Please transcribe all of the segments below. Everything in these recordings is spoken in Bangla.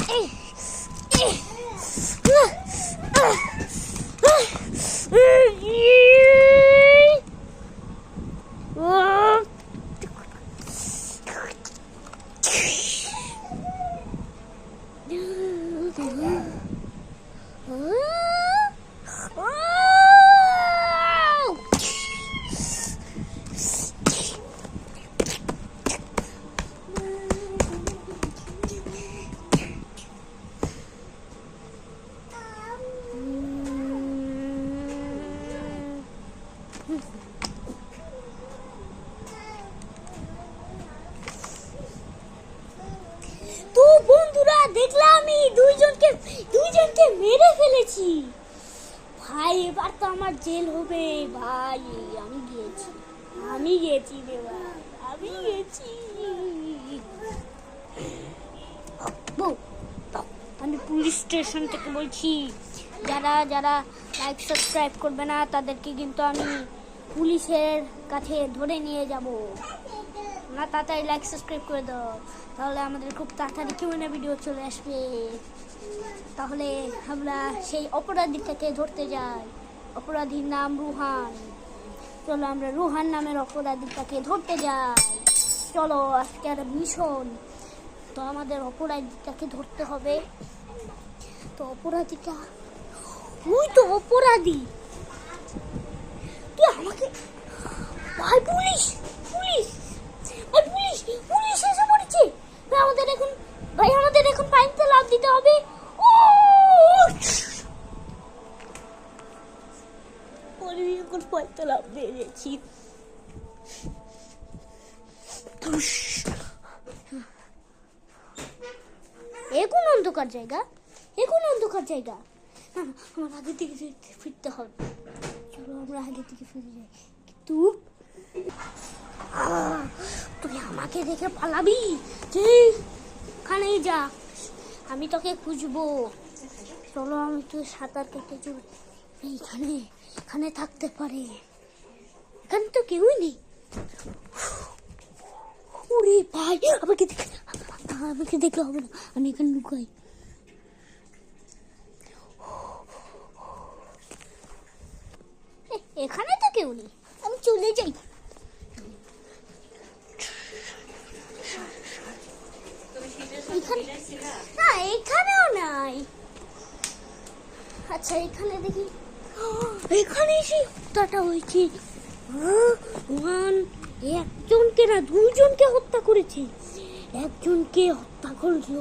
তো বন্ধুরা, দেখলাম আমি দুইজনকে মেরে ফেলেছি ভাই। এবার তো আমার জেল হবে ভাই। আমি গেছি রে ভাই, আমি গেছি। আমি পুলিশ স্টেশন থেকে বলছি, যারা যারা লাইক সাবস্ক্রাইব করবে না তাদেরকে কিন্তু আমি পুলিশের কাছে ধরে নিয়ে যাব। না, তাড়াতাড়ি লাইক সাবস্ক্রাইব করে দাও, তাহলে আমাদের খুব তাড়াতাড়ি কিউএনএ ভিডিও চলে আসবে। তাহলে আমরা সেই অপরাধীটাকে ধরতে যাই। অপরাধীর নাম রুহান। চলো আমরা রুহান নামের অপরাধীটাকে ধরতে যাই। চলো, আজকে একটা মিশন। তো আমাদের অপরাধীটাকে ধরতে হবে। তো অপরাধীটা, ওই তো অপরাধী। তুই আমাকে ভাই, পুলিশ পুলিশ ভাই, পুলিশ এসে পড়েছে ভাই। আমাদের এখন পানিতে লাফ দিতে হবে। এখন পানিতে লাফ দিয়ে দিয়েছি। এখন অন্ধকার জায়গা। না, আমার আগের দিকে ফিরতে হবে। চলো আমরা আগের দিকে ফিরে যাই। কিন্তু তুই আমাকে দেখে পালাবি, যেখানেই যা আমি তোকে খুঁজবো। চলো, আমি তুই সাঁতার কেটে এখানে থাকতে পারে। এখানে তো কেউই নেই। ওরে ভাই, আমাকে দেখলে হবে না, আমি এখানে লুকাই। এখানে তো কেউ নেই, আমি চলে যাই। না, এখানেও নাই। আচ্ছা, এখানে দেখি। এখানে সেই হত্যাটা হয়েছে। একজনকে না, দুইজনকে হত্যা করেছে। একজনকে হত্যা করলো।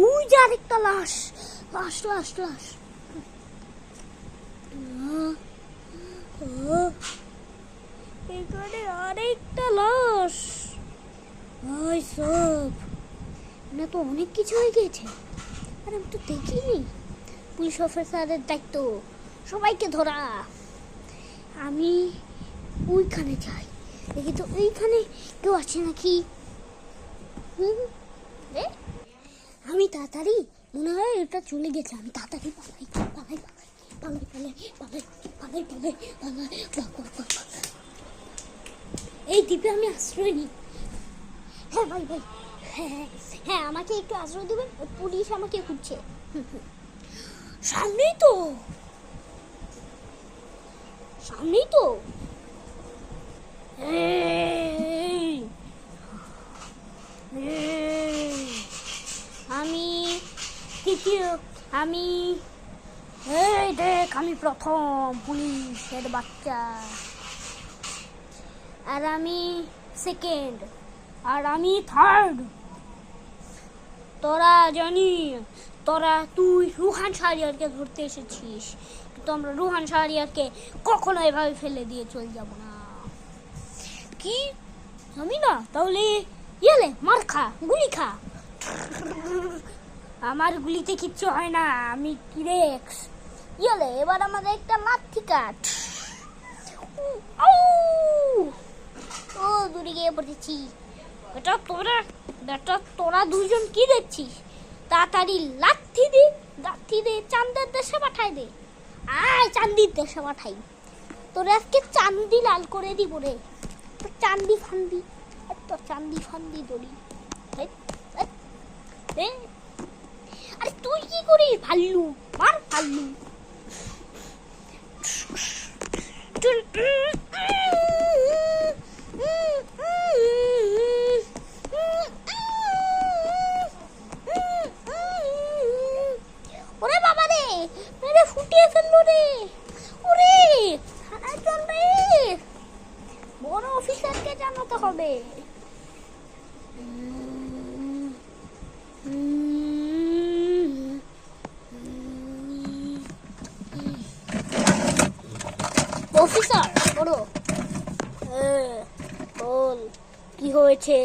ওই যে আরেকটা লাশ। এখানে আরেকটা লাশ। সব না, তো অনেক কিছু হয়ে গেছে। আর আমি তো দেখিনি। পুলিশ অফিসারের দায়িত্ব সবাইকে ধরা। আমি ওইখানে যাই, দেখি তো ওইখানে কেউ আছে নাকি। আমি তাড়াতাড়ি, মনে হয় এটা চলে গেছে। আমি তাড়াতাড়ি পালাই। এই দ্বীপে আমি আশ্রয় নিই। হ্যাঁ ভাই, হ্যাঁ, আমাকে একটু আশ্রয় দেবেন। পুলিশ আমাকে খুঁজছে। সামনেই তো আমি প্রথম পুলিশের বাচ্চা, আর আমি সেকেন্ড, আর আমি থার্ড। তুই রুহান শাহরিয়ারকে ধরতে এসেছিস, কিন্তু আমরা রুহান শাহরিয়ারকে কখনো এভাবে ফেলে দিয়ে চলে যাব না। কি আমি না, তাহলে মার খা, গুলি খা। আমার গুলিতে কিচ্ছু হয় না, আমি কিরেক্স। এবার আমাদের একটা লাঠি কাট। ও, দূরে গিয়ে পড়েছি। তোরা দুইজন কি দেখছিস? তাড়াতাড়ি লাঠি দে, চাঁদের দেশে পাঠাই দে। আয়, চান্দির দেশে পাঠাই। তোরা আজকে চান্দি লাল করে দিব রে। চান্দি ফান্দি দড়ি। তুই কি করিস ভাল্লু? মার ভাল্লু। ওরে বাবা রে, মেরে ফুটিয়ে ফেললো রে। ওরে থানায় চল রে, বড় অফিসারকে জানাতে হবে। অফিসার বড়, বল কি হয়েছে?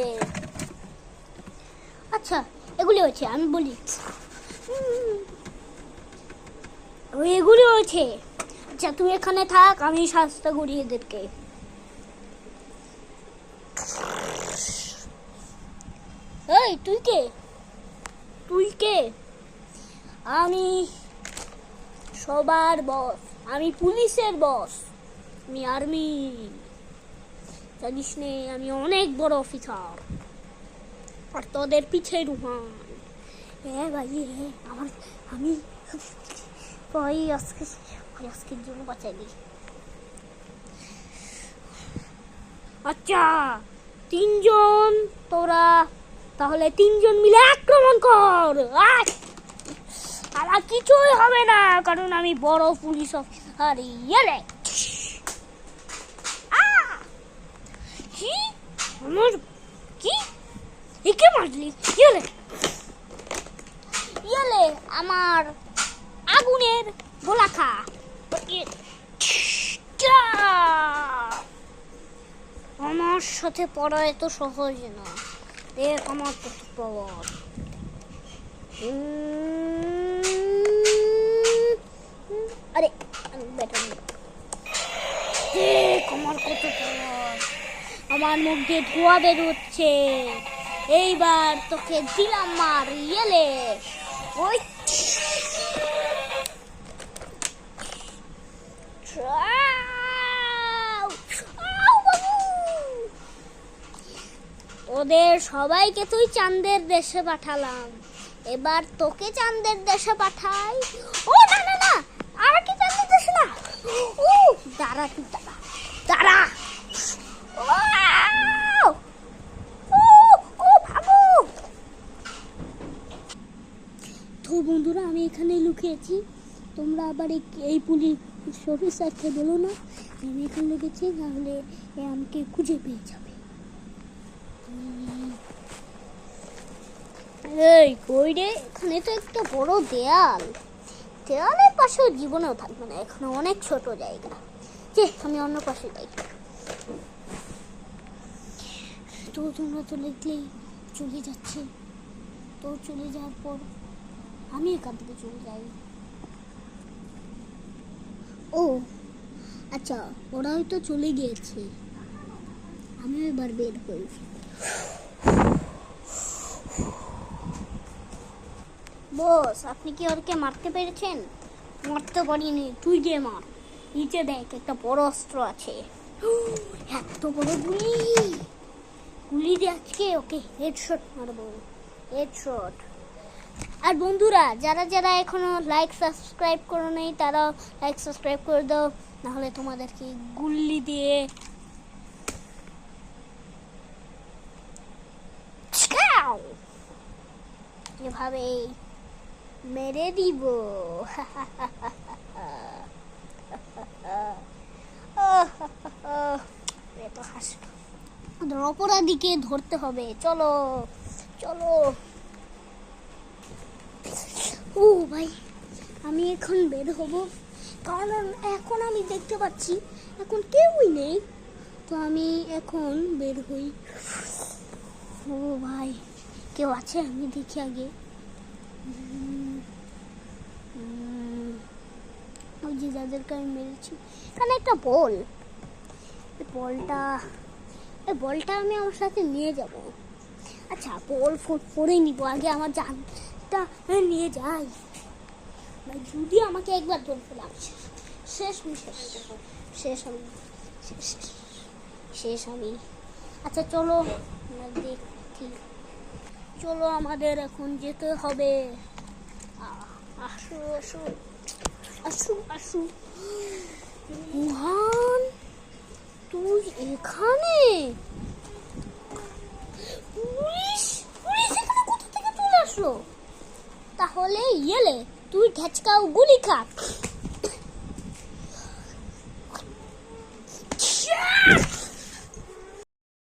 আচ্ছা এগুলি হয়েছে, আমি বলি এগুলি হয়েছে। আচ্ছা তুই এখানে থাক, আমি শাস্তি করি এদেরকে। এই তুই কে? তুই কে? আমি সবার বস, আমি পুলিশের বস, আমি আর্মি। জানিস নে আমি অনেক বড় অফিসার, আর তোদের পিছে রুহান। হ্যাঁ ভাই, হ্যাঁ আমার, আমি ভাই আজকের জন্য বাঁচাইলি। আচ্ছা তিনজন, তোরা তাহলে তিনজন মিলে আক্রমণ কর। আর কিছুই হবে না, কারণ আমি বড় পুলিশ অফিসার। ইয়েলে কি আমার কি একে মারলি? ইয়েলে ইয়েলে আমার আগুনের গোলা খা। আমার সাথে পড়া এত সহজ না, দেখ আমার কত পাওয়ার। আরে বেটা দেখ আমার কত পাওয়ার, আমার মুখ দিয়ে ধোঁয়া বেরোচ্ছে। এইবার তোকে দিলাম মার। ইয়েলে ওই ওদের সবাইকে তুই চাঁদের দেশে পাঠালাম, এবার তোকে চাঁদের দেশে পাঠাই। ও না না না, আর কি চাঁদের দেশে না। ও দাঁড়া, তুই দাঁড়া দাঁড়া। তো বন্ধুরা আমি এখানে লুকিয়েছি, তোমরা আবার এই পুলিশ অফিসারকে বলো না আমি এখানে লুকিয়েছি, তাহলে আমাকে খুঁজে পেয়ে যাবে। এই কই রে? এখানে তো একটা বড় দেয়াল, দেয়ালের পাশেও জীবনেও থাকবে না, এখানে অনেক ছোট জায়গা। যে আমি অন্য পাশে যাই। তো তোমরা তো দেখলেই চলে যাচ্ছে, তো চলে যাওয়ার পর আমি এখান থেকে চলে যাই। ও আচ্ছা, ওরা হয়তো চলে গিয়েছে, আমি এবার বের হই। বস আপনি কি ওরকে মারতে পেরেছেন? মারতে পারিনি, তুই গিয়ে মার। নিচে দেখ একটা বড় অস্ত্র আছে, এত বড় গুলি, গুলি দিয়ে আজকে ওকে হেডশট মারবো, হেডশট। আর বন্ধুরা যারা যারা এখনো লাইক সাবস্ক্রাইব করো নাই, তারা লাইক সাবস্ক্রাইব করে দাও, নাহলে তোমাদেরকে গুলি দিয়ে এভাবে মেরে দিব। অপরাধীকে ধরতে হবে, চলো চলো। ও ভাই আমি এখন বের হব, কারণ এখন আমি দেখতে পাচ্ছি এখন কেউই নেই, তো আমি এখন বের হই। ও ভাই কেউ আছে, আমি দেখি আগে। ওই যে যাদেরকে আমি মেরেছি, এখানে একটা বল, এই বলটা আমি আমার সাথে নিয়ে যাব। আচ্ছা বল পরে নিব, আগে আমার জানটা নিয়ে যাই। ভাই যদি আমাকে একবার ধরে ফেলাম শেষ, শেষ আমি। আচ্ছা চলো দেখি, চলো আমাদের এখন যেতে হবে। আসো আসো আসো আসো। মুহান, তুই এখানে? পুলিশ? পুলিশ এখানে কোথা থেকে চলে আসলো? তাহলে ইয়েলে তুই ঢেচকাও গুলি খা।